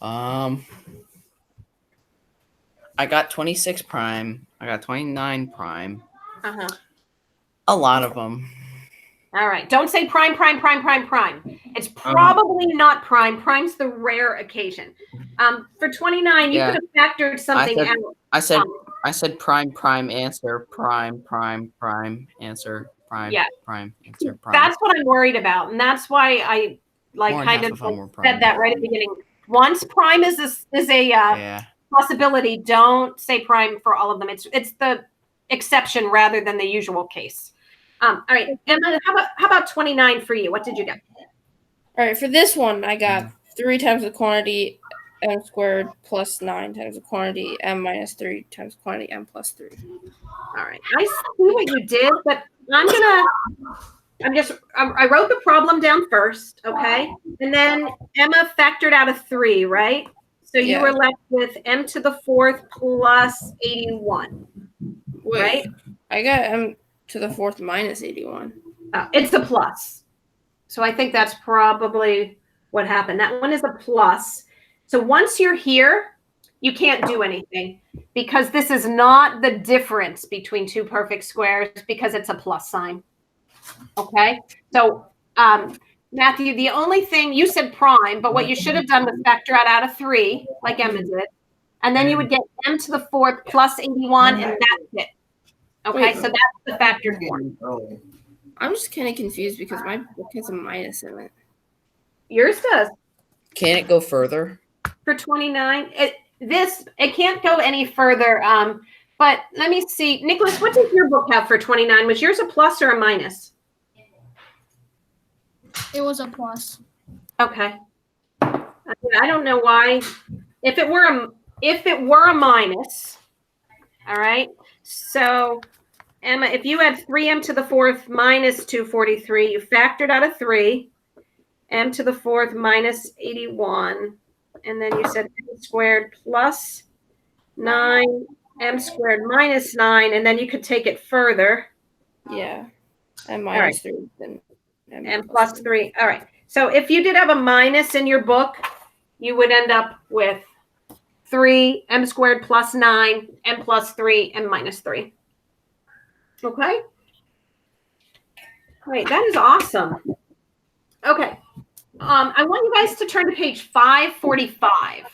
Um, I got 26 prime. I got 29 prime. Uh-huh. A lot of them. All right. Don't say prime, prime, prime, prime, prime. It's probably not prime. Prime's the rare occasion. For 29, you could have factored something out. I said prime answer, prime answer, prime answer, prime. That's what I'm worried about, and that's why I kind of said that right at the beginning. Once prime is a possibility, don't say prime for all of them. It's the exception rather than the usual case. All right, Emma, how about 29 for you? What did you get? All right, for this one, I got 3 times the quantity m squared plus 9 times the quantity m minus 3 times the quantity m plus 3. All right, I see what you did, but I wrote the problem down first, okay? And then Emma factored out a 3, right? So you were left with m to the 4th plus 81. Wait, right? I got m to the 4th minus 81. It's a plus. So I think that's probably what happened. That one is a plus. So once you're here, you can't do anything because this is not the difference between two perfect squares because it's a plus sign. Okay. So, Matthew, the only thing you said prime, but what you should have done was factor out a 3 like Emma did. And then you would get m to the 4th plus 81 and that's it. Okay. So that's the factored form. I'm just kind of confused because my book has a minus in it. Yours does. Can it go further? For 29, it can't go any further. But let me see. Nicholas, what does your book have for 29? Was yours a plus or a minus? It was a plus. Okay. I don't know why. If it were a minus, all right. So Emma, if you had 3m to the 4th minus 243, you factored out a 3, m to the 4th minus 81, and then you said m squared plus 9, m squared minus 9, and then you could take it further. Yeah, and minus 3. Then and plus 3. All right. So if you did have a minus in your book, you would end up with 3, m squared plus 9, m plus 3, and minus 3. Okay. Great. That is awesome. Okay. I want you guys to turn to page 545.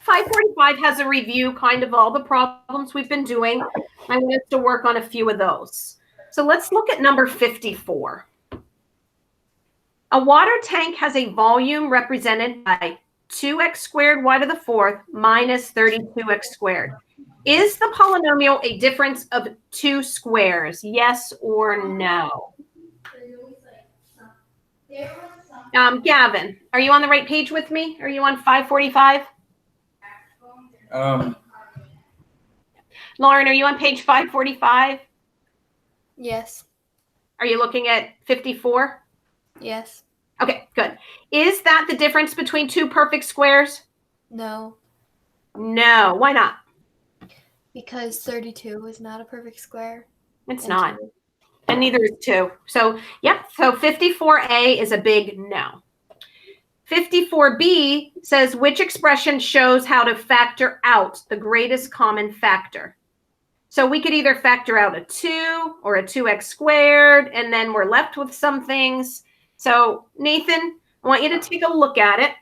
545 has a review kind of all the problems we've been doing. I want us to work on a few of those. So let's look at number 54. A water tank has a volume represented by 2x squared y to the 4th minus 32x squared. Is the polynomial a difference of 2 squares? Yes or no? Gavin, are you on the right page with me? Are you on 545? Lauren, are you on page 545? Yes. Are you looking at 54? Yes. Okay, good. Is that the difference between 2 perfect squares? No. No. Why not? Because 32 is not a perfect square. It's not. And neither is 2. So, yep. So 54A is a big no. 54B says which expression shows how to factor out the greatest common factor. So we could either factor out a 2 or a 2x squared, and then we're left with some things. So Nathan, I want you to take a look at it.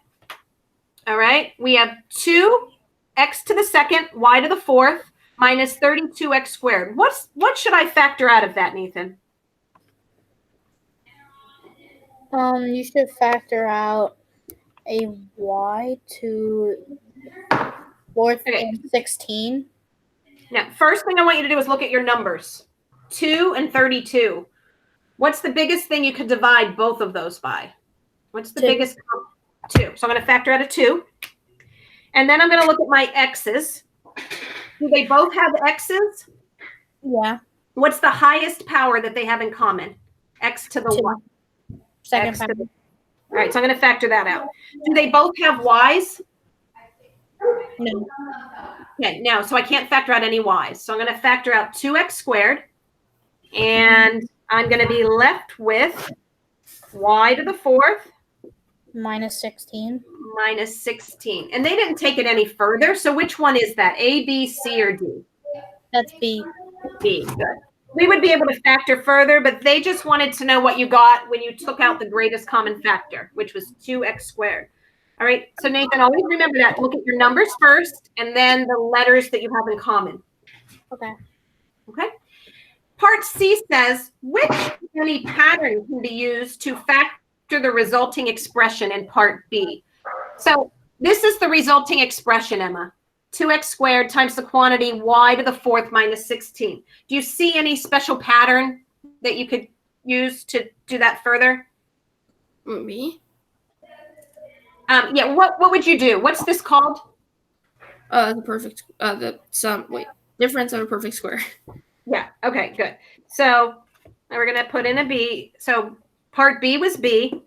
All right. We have 2x to the 2nd, y to the 4th, minus 32x squared. What should I factor out of that, Nathan? You should factor out a y to 4th and 16. Now, first thing I want you to do is look at your numbers. 2 and 32. What's the biggest thing you could divide both of those by? What's the biggest? 2. So I'm going to factor out a 2. And then I'm going to look at my x's. Do they both have x's? Yeah. What's the highest power that they have in common? X to the 1. Second power. All right, so I'm going to factor that out. Do they both have y's? No. Okay, no, so I can't factor out any y's. So I'm going to factor out 2x squared. And I'm going to be left with y to the 4th minus 16. Minus 16. And they didn't take it any further. So which one is that? A, B, C, or D? That's B. B. Good. We would be able to factor further, but they just wanted to know what you got when you took out the greatest common factor, which was 2x squared. All right. So Nathan, always remember that. Look at your numbers first and then the letters that you have in common. Okay. Okay. Part C says, which any pattern can be used to factor the resulting expression in part B? So this is the resulting expression, Emma. 2x squared times the quantity y to the fourth minus 16. Do you see any special pattern that you could use to do that further? Me? Yeah, what would you do? What's this called? The difference of a perfect square. Yeah, okay, good. So now we're going to put in a B. So part B was B.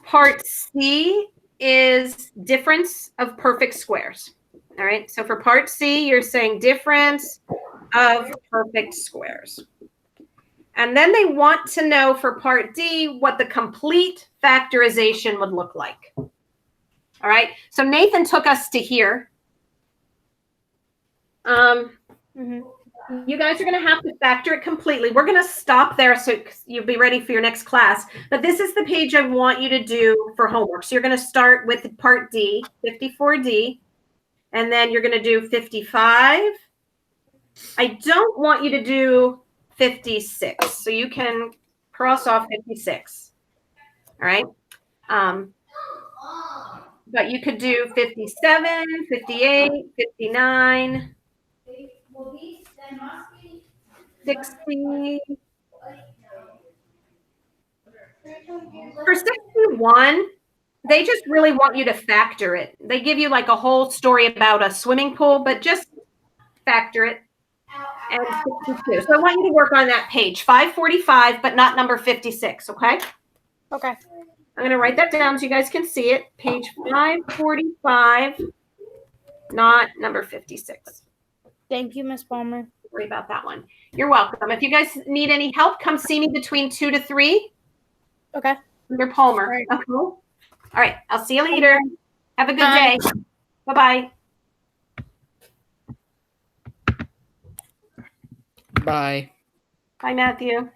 Part C is difference of perfect squares. All right, so for part C, you're saying difference of perfect squares. And then they want to know for part D what the complete factorization would look like. All right, so Nathan took us to here. You guys are going to have to factor it completely. We're going to stop there so you'll be ready for your next class. But this is the page I want you to do for homework. So you're going to start with part D, 54D. And then you're going to do 55. I don't want you to do 56. So you can cross off 56. All right. But you could do 57, 58, 59, 60. For 61, they just really want you to factor it. They give you like a whole story about a swimming pool, but just factor it. And 62. So I want you to work on that page, 545, but not number 56, okay? Okay. I'm going to write that down so you guys can see it. Page 545, not number 56. Thank you, Miss Palmer. Don't worry about that one. You're welcome. If you guys need any help, come see me between 2 to 3. Okay. Under Palmer. Right. Okay. All right. I'll see you later. Have a good Bye. day. Bye-bye. Bye. Bye, Matthew.